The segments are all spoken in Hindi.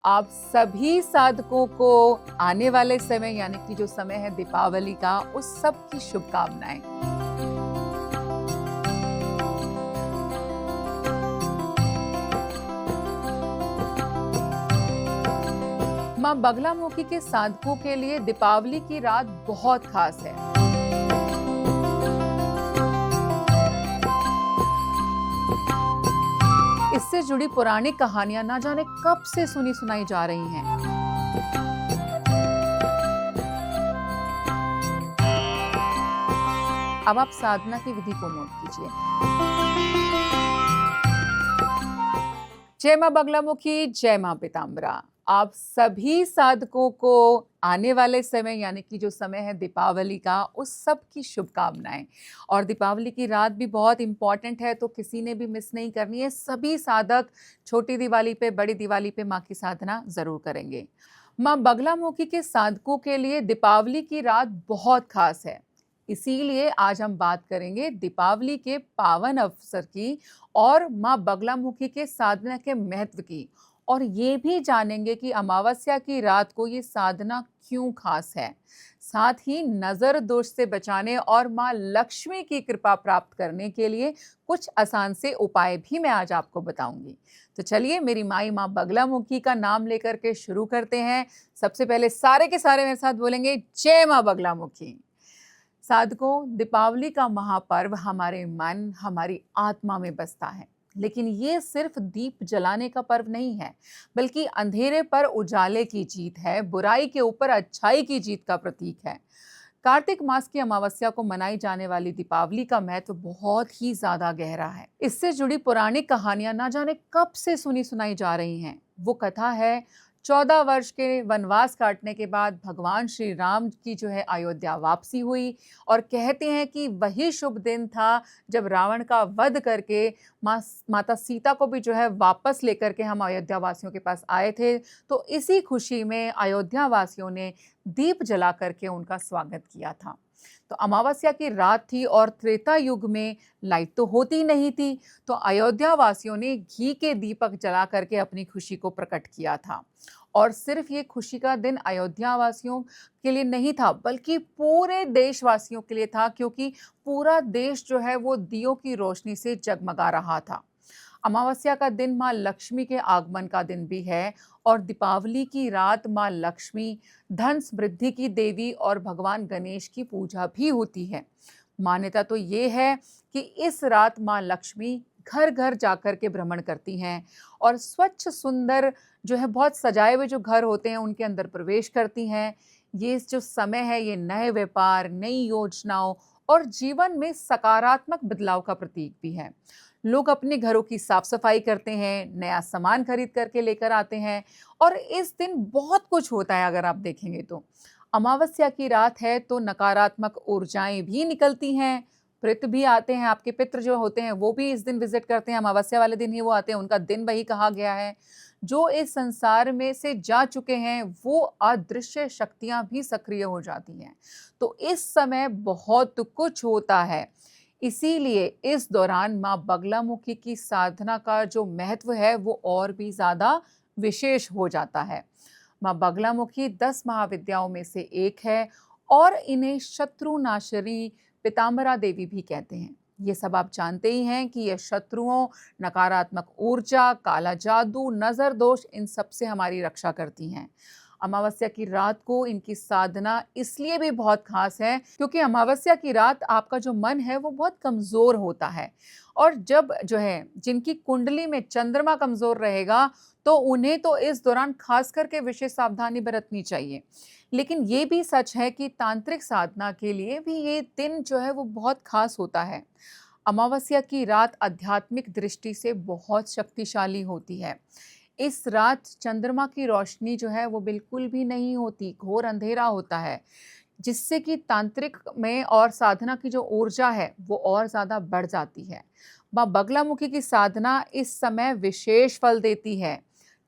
आप सभी साधकों को आने वाले समय यानी कि जो समय है दीपावली का, उस सब की शुभकामनाएं। मां बगलामुखी के साधकों के लिए दीपावली की रात बहुत खास है। इससे जुड़ी पुरानी कहानियां ना जाने कब से सुनी सुनाई जा रही हैं। अब आप साधना की विधि को नोट कीजिए। जय मां बगलामुखी, जय मां पीताम्बरा। आप सभी साधकों को आने वाले समय यानी कि जो समय है दीपावली का, उस सब की शुभकामनाएं। और दीपावली की रात भी बहुत इंपॉर्टेंट है, तो किसी ने भी मिस नहीं करनी है। सभी साधक छोटी दिवाली पे, बड़ी दिवाली पे मां की साधना जरूर करेंगे। मां बगलामुखी के साधकों के लिए दीपावली की रात बहुत खास है। इसीलिए आज हम बात करेंगे दीपावली के पावन अवसर की और मां बगलामुखी के साधना के महत्व की। और ये भी जानेंगे कि अमावस्या की रात को ये साधना क्यों खास है। साथ ही नजर दोष से बचाने और मां लक्ष्मी की कृपा प्राप्त करने के लिए कुछ आसान से उपाय भी मैं आज आपको बताऊंगी। तो चलिए मेरी माई मां बगलामुखी का नाम लेकर के शुरू करते हैं। सबसे पहले सारे के सारे मेरे साथ बोलेंगे, जय मां बगलामुखी। साधकों, दीपावली का महापर्व हमारे मन, हमारी आत्मा में बसता है। लेकिन ये सिर्फ दीप जलाने का पर्व नहीं है, बल्कि अंधेरे पर उजाले की जीत है, बुराई के ऊपर अच्छाई की जीत का प्रतीक है। कार्तिक मास की अमावस्या को मनाई जाने वाली दीपावली का महत्व बहुत ही ज्यादा गहरा है। इससे जुड़ी पुरानी कहानियां ना जाने कब से सुनी सुनाई जा रही हैं। वो कथा है 14 वर्ष के वनवास काटने के बाद भगवान श्री राम की जो है अयोध्या वापसी हुई। और कहते हैं कि वही शुभ दिन था जब रावण का वध करके माता सीता को भी जो है वापस लेकर के हम अयोध्या वासियों के पास आए थे। तो इसी खुशी में अयोध्या वासियों ने दीप जला करके उनका स्वागत किया था। तो अमावस्या की रात थी और त्रेता युग में लाइट तो होती नहीं थी, तो अयोध्या वासियों ने घी के दीपक जला करके अपनी खुशी को प्रकट किया था। और सिर्फ ये खुशी का दिन अयोध्या वासियों के लिए नहीं था, बल्कि पूरे देशवासियों के लिए था, क्योंकि पूरा देश जो है वो दियों की रोशनी से जगमगा रहा था। अमावस्या का दिन मां लक्ष्मी के आगमन का दिन भी है। और दीपावली की रात मां लक्ष्मी, धन समृद्धि की देवी और भगवान गणेश की पूजा भी होती है। मान्यता तो ये है कि इस रात मां लक्ष्मी घर घर जाकर के भ्रमण करती हैं और स्वच्छ सुंदर जो है बहुत सजाए हुए जो घर होते हैं उनके अंदर प्रवेश करती हैं। ये जो समय है ये नए व्यापार, नई योजनाओं और जीवन में सकारात्मक बदलाव का प्रतीक भी है। लोग अपने घरों की साफ सफाई करते हैं, नया सामान खरीद करके लेकर आते हैं। और इस दिन बहुत कुछ होता है। अगर आप देखेंगे तो अमावस्या की रात है तो नकारात्मक ऊर्जाएं भी निकलती हैं। पितृ भी आते हैं, आपके पितृ जो होते हैं वो भी इस दिन विजिट करते हैं। अमावस्या वाले दिन ही वो आते हैं, उनका दिन वही कहा गया है। जो इस संसार में से जा चुके हैं वो अदृश्य शक्तियां भी सक्रिय हो जाती हैं। तो इस समय बहुत कुछ होता है। इसीलिए इस दौरान मां बगलामुखी की साधना का जो महत्व है वो और भी ज्यादा विशेष हो जाता है। मां बगलामुखी 10 महाविद्याओं में से एक है और इन्हें शत्रुनाशरी पीताम्बरा देवी भी कहते हैं। ये सब आप जानते ही हैं कि ये शत्रुओं, नकारात्मक ऊर्जा, काला जादू, नजर दोष, इन सब से हमारी रक्षा करती हैं। अमावस्या की रात को इनकी साधना इसलिए भी बहुत खास है क्योंकि अमावस्या की रात आपका जो मन है वो बहुत कमजोर होता है। और जब जो है जिनकी कुंडली में चंद्रमा कमजोर रहेगा तो उन्हें तो इस दौरान खास करके विशेष सावधानी बरतनी चाहिए। लेकिन ये भी सच है कि तांत्रिक साधना के लिए भी ये दिन जो है वो बहुत खास होता है। अमावस्या की रात आध्यात्मिक दृष्टि से बहुत शक्तिशाली होती है। इस रात चंद्रमा की रोशनी जो है वो बिल्कुल भी नहीं होती, घोर अंधेरा होता है, जिससे कि तांत्रिक में और साधना की जो ऊर्जा है वो और ज्यादा बढ़ जाती है। मां बगलामुखी की साधना इस समय विशेष फल देती है।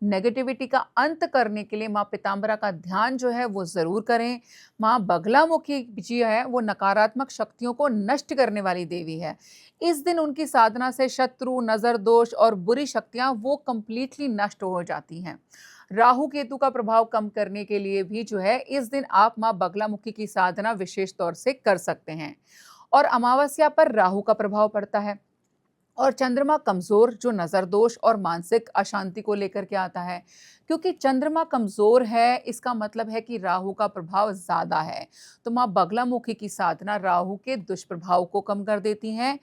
नेगेटिविटी का अंत करने के लिए मां पीताम्बरा का ध्यान जो है वो जरूर करें। मां बगलामुखी जी है वो नकारात्मक शक्तियों को नष्ट करने वाली देवी है। इस दिन उनकी साधना से शत्रु, नजर दोष और बुरी शक्तियां वो कंप्लीटली नष्ट हो जाती हैं। राहु केतु का प्रभाव कम करने के लिए भी जो है इस दिन आप माँ बगलामुखी की साधना विशेष तौर से कर सकते हैं। और अमावस्या पर राहु का प्रभाव पड़ता है और चंद्रमा कमजोर जो नजर दोष और मानसिक अशांति को लेकर के आता है। क्योंकि चंद्रमा कमजोर है इसका मतलब है कि राहु का प्रभाव ज्यादा है। तो माँ बगलामुखी की साधना राहु के दुष्प्रभाव को कम कर देती हैं।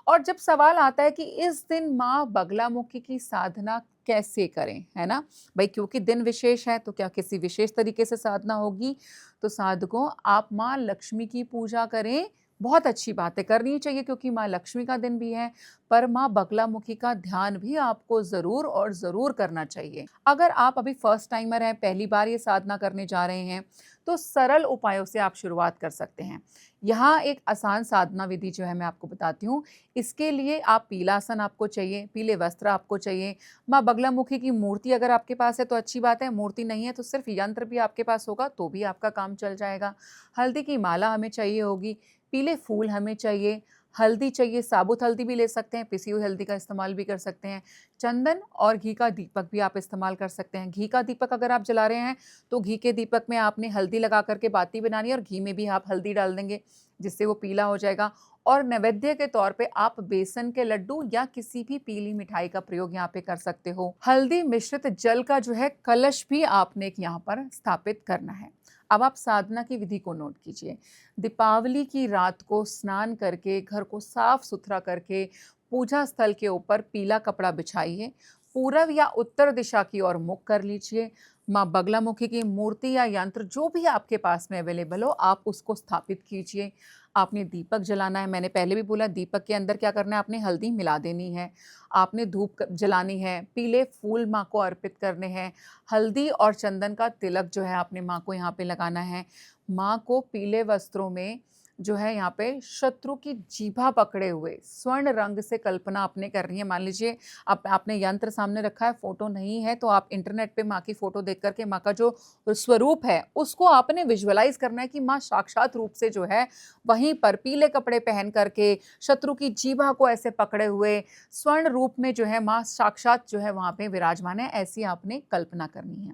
और जब सवाल आता है कि इस दिन माँ बगलामुखी की साधना कैसे करें, है ना भाई, क्योंकि दिन विशेष है तो क्या किसी विशेष तरीके से साधना होगी। तो साधकों, आप माँ लक्ष्मी की पूजा करें, बहुत अच्छी बातें करनी चाहिए क्योंकि माँ लक्ष्मी का दिन भी है। पर माँ बगलामुखी का ध्यान भी आपको जरूर और जरूर करना चाहिए। अगर आप अभी फर्स्ट टाइमर हैं, पहली बार ये साधना करने जा रहे हैं, तो सरल उपायों से आप शुरुआत कर सकते हैं। यहाँ एक आसान साधना विधि जो है मैं आपको बताती हूँ। इसके लिए आप पीला आसन आपको चाहिए, पीले वस्त्र आपको चाहिए। माँ बगलामुखी की मूर्ति अगर आपके पास है तो अच्छी बात है, मूर्ति नहीं है तो सिर्फ यंत्र भी आपके पास होगा तो भी आपका काम चल जाएगा। हल्दी की माला हमें चाहिए होगी, पीले फूल हमें चाहिए, हल्दी चाहिए, साबुत हल्दी भी ले सकते हैं, पिसी हुई हल्दी का इस्तेमाल भी कर सकते हैं। चंदन और घी का दीपक भी आप इस्तेमाल कर सकते हैं। घी का दीपक अगर आप जला रहे हैं तो घी के दीपक में आपने हल्दी लगा करके बाती बनानी है और घी में भी आप हल्दी डाल देंगे जिससे वो पीला हो जाएगा। और नैवेद्य के तौर पे आप बेसन के लड्डू या किसी भी पीली मिठाई का प्रयोग यहाँ पे कर सकते हो। हल्दी मिश्रित जल का जो है कलश भी आपने एक यहाँ पर स्थापित करना है। अब आप साधना की विधि को नोट कीजिए। दीपावली की रात को स्नान करके घर को साफ सुथरा करके पूजा स्थल के ऊपर पीला कपड़ा बिछाइए, पूरब या उत्तर दिशा की ओर मुख कर लीजिए। माँ बगलामुखी की मूर्ति या यंत्र जो भी आपके पास में अवेलेबल हो आप उसको स्थापित कीजिए। आपने दीपक जलाना है, मैंने पहले भी बोला दीपक के अंदर क्या करना है, आपने हल्दी मिला देनी है। आपने धूप जलानी है, पीले फूल माँ को अर्पित करने हैं, हल्दी और चंदन का तिलक जो है आपने माँ को यहाँ पे लगाना है। माँ को पीले वस्त्रों में जो है यहाँ पे शत्रु की जीभा पकड़े हुए स्वर्ण रंग से कल्पना आपने करनी है। मान लीजिए आपने यंत्र सामने रखा है, फोटो नहीं है तो आप इंटरनेट पे माँ की फोटो देख करके माँ का जो स्वरूप है उसको आपने विजुअलाइज करना है कि माँ साक्षात रूप से जो है वहीं पर पीले कपड़े पहन करके शत्रु की जीभा को ऐसे पकड़े हुए स्वर्ण रूप में जो है माँ साक्षात जो है वहां पे विराजमान है, ऐसी आपने कल्पना करनी है।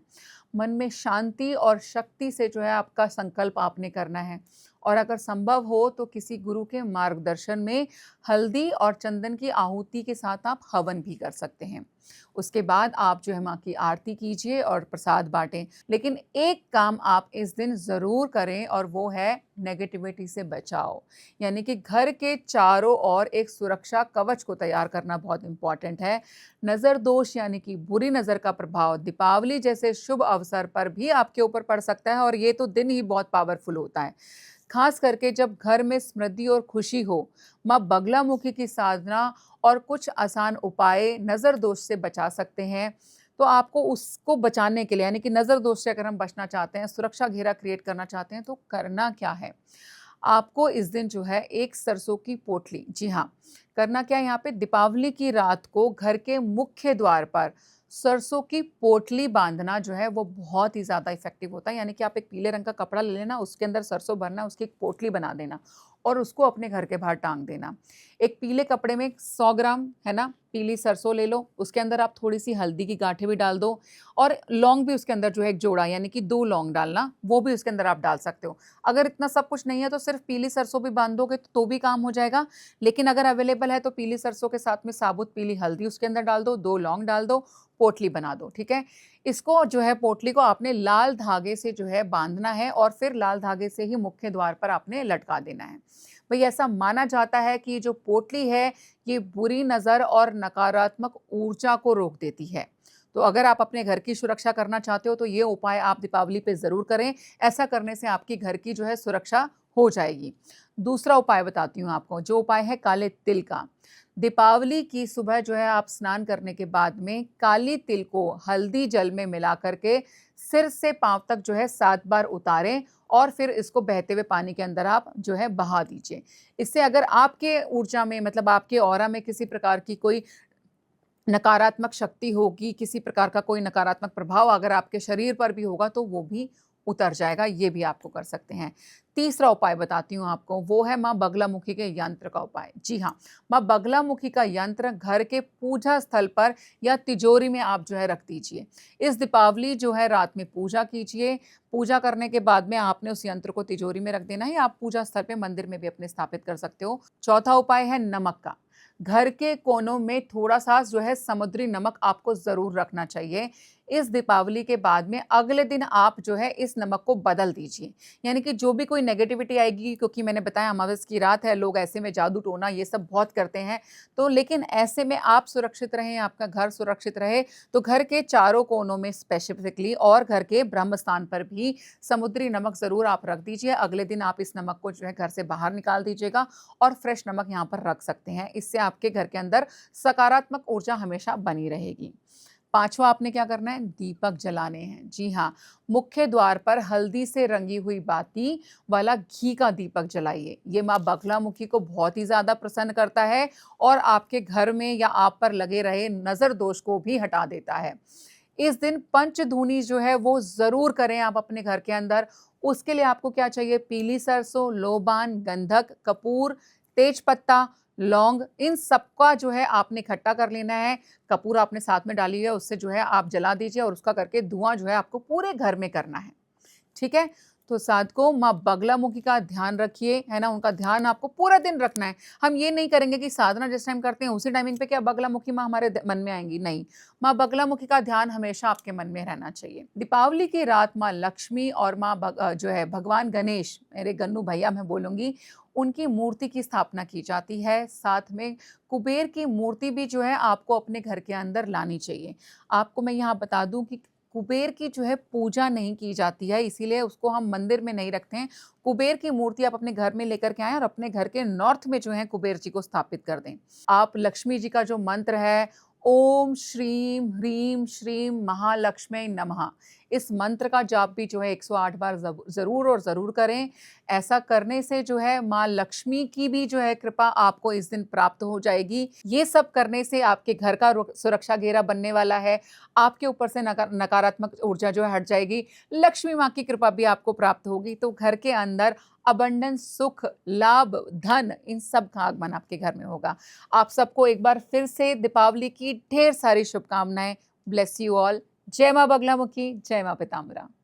मन में शांति और शक्ति से जो है आपका संकल्प आपने करना है। और अगर संभव हो तो किसी गुरु के मार्गदर्शन में हल्दी और चंदन की आहुति के साथ आप हवन भी कर सकते हैं। उसके बाद आप जो है माँ की आरती कीजिए और प्रसाद बांटें। लेकिन एक काम आप इस दिन जरूर करें और वो है नेगेटिविटी से बचाओ। यानी कि घर के चारों ओर एक सुरक्षा कवच को तैयार करना बहुत इंपॉर्टेंट है। नजर दोष यानी कि बुरी नजर का प्रभाव दीपावली जैसे शुभ अवसर पर भी आपके ऊपर पड़ सकता है और ये तो दिन ही बहुत पावरफुल होता है। खास करके जब घर में समृद्धि और खुशी हो। माँ बगलामुखी की साधना और कुछ आसान उपाय नजर दोष से बचा सकते हैं। तो आपको उसको बचाने के लिए यानी कि नजर दोष से अगर हम बचना चाहते हैं, सुरक्षा घेरा क्रिएट करना चाहते हैं, तो करना क्या है, आपको इस दिन जो है एक सरसों की पोटली, जी हाँ, करना क्या है, यहाँ पे दीपावली की रात को घर के मुख्य द्वार पर सरसों की पोटली बांधना जो है वो बहुत ही ज्यादा इफेक्टिव होता है। यानी कि आप एक पीले रंग का कपड़ा ले लेना, उसके अंदर सरसों भरना, उसकी एक पोटली बना देना और उसको अपने घर के बाहर टांग देना। एक पीले कपड़े में 100 ग्राम है ना पीली सरसों ले लो, उसके अंदर आप थोड़ी सी हल्दी की गांठें भी डाल दो और लौंग भी उसके अंदर जो है एक जोड़ा यानी कि 2 लौंग डालना, वो भी उसके अंदर आप डाल सकते हो। अगर इतना सब कुछ नहीं है तो सिर्फ पीली सरसों भी बांध दोगे तो भी काम हो जाएगा। लेकिन अगर अवेलेबल है तो पीली सरसों के साथ में साबुत पीली हल्दी उसके अंदर डाल दो, 2 लौंग डाल दो, पोटली बना दो। ठीक है, इसको जो है पोटली को आपने लाल धागे से जो है बांधना है और फिर लाल धागे से ही मुख्य द्वार पर आपने लटका देना है। भाई ऐसा माना जाता है कि जो पोटली है ये बुरी नजर और नकारात्मक ऊर्जा को रोक देती है। तो अगर आप अपने घर की सुरक्षा करना चाहते हो तो ये उपाय आप दीपावली पे जरूर करें। ऐसा करने से आपकी घर की जो है सुरक्षा हो जाएगी। दूसरा उपाय बताती हूँ आपको, जो उपाय है काले तिल का। दीपावली की सुबह जो है आप स्नान करने के बाद में काली तिल को हल्दी जल में मिला करके सिर से पांव तक जो है 7 बार उतारें और फिर इसको बहते हुए पानी के अंदर आप जो है बहा दीजिए। इससे अगर आपके ऊर्जा में मतलब आपके ऑरा में किसी प्रकार की कोई नकारात्मक शक्ति होगी, किसी प्रकार का कोई नकारात्मक प्रभाव अगर आपके शरीर पर भी होगा तो वो भी उतर जाएगा, ये भी आपको कर सकते हैं। तीसरा उपाय बताती हूँ आपको, वो है माँ बगलामुखी के यंत्र का उपाय। जी हाँ, माँ बगलामुखी का यंत्र घर के पूजा स्थल पर या तिजोरी में आप जो है रख दीजिए। इस दीपावली जो है रात में पूजा कीजिए, पूजा करने के बाद में आपने उस यंत्र को तिजोरी में रख देना है, या आप पूजा स्थल पे मंदिर में भी अपने स्थापित कर सकते हो। चौथा उपाय है नमक का। घर के कोनों में थोड़ा-सा जो है समुद्री नमक आपको ज़रूर रखना चाहिए। इस दीपावली के बाद में अगले दिन आप जो है इस नमक को बदल दीजिए। यानी कि जो भी कोई नेगेटिविटी आएगी, क्योंकि मैंने बताया अमावस की रात है, लोग ऐसे में जादू-टोना ये सब बहुत करते हैं। तो लेकिन ऐसे में आप सुरक्षित रहें, आपका घर सुरक्षित रहे, तो घर के चारों कोनों में स्पेसिफिकली और घर के ब्रह्म स्थान पर भी समुद्री नमक ज़रूर आप रख दीजिए। अगले दिन आप इस नमक को जो है घर से बाहर निकाल दीजिएगा और फ्रेश नमक यहाँ पर रख सकते हैं। इससे आपके घर के अंदर सकारात्मक ऊर्जा हमेशा बनी रहेगी। पाँचवाँ आपने क्या करना है? दीपक जलाने हैं। जी हाँ, मुख्य द्वार पर हल्दी से रंगी हुई बाती वाला घी का दीपक जलाइए। ये माँ बगलामुखी को बहुत ही ज़्यादा प्रसन्न करता है और आपके घर में या आप पर लगे रहे नज़र दोष को भी हटा देता है। इस दिन पंचधूनी जो है वो ज़रूर करें आप अपने घर के अंदर। उसके लिए आपको क्या चाहिए? पीली सरसों, लोबान, गंधक, कपूर, तेज पत्ता, लौंग, इन सबका जो है आपने इकट्ठा कर लेना है। कपूर आपने साथ में डाली है, उससे जो है आप जला दीजिए और उसका करके धुआँ जो है आपको पूरे घर में करना है। ठीक है? तो साधकों, माँ बगलामुखी का ध्यान रखिए, है ना? उनका ध्यान आपको पूरा दिन रखना है। हम ये नहीं करेंगे कि साधना जिस टाइम करते हैं उसी टाइमिंग पे क्या बगलामुखी माँ हमारे मन में आएँगी, नहीं। माँ बगलामुखी का ध्यान हमेशा आपके मन में रहना चाहिए। दीपावली की रात माँ लक्ष्मी और जो है भगवान गणेश, मेरे गन्नू भैया मैं बोलूँगी, उनकी मूर्ति की स्थापना की जाती है। साथ में कुबेर की मूर्ति भी जो है आपको अपने घर के अंदर लानी चाहिए। आपको मैं यहाँ बता दूँ कि कुबेर की जो है पूजा नहीं की जाती है, इसीलिए उसको हम मंदिर में नहीं रखते हैं। कुबेर की मूर्ति आप अपने घर में लेकर के आएँ और अपने घर के नॉर्थ में जो है कुबेर जी को स्थापित कर दें। आप लक्ष्मी जी का जो मंत्र है, ओम श्रीं ह्रीं श्रीं महालक्ष्मी नमः, इस मंत्र का जाप भी जो है 108 बार ज़रूर और ज़रूर करें। ऐसा करने से जो है माँ लक्ष्मी की भी जो है कृपा आपको इस दिन प्राप्त हो जाएगी। ये सब करने से आपके घर का सुरक्षा घेरा बनने वाला है। आपके ऊपर से नकारात्मक ऊर्जा जो है हट जाएगी। लक्ष्मी माँ की कृपा भी आपको प्राप्त होगी, तो घर के अंदर अबंडेंस, सुख, लाभ, धन, इन सब का आगमन आपके घर में होगा। आप सबको एक बार फिर से दीपावली की ढेर सारी शुभकामनाएँ। Bless you all. जय माँ बगलामुखी, जय माँ पीताम्बरा।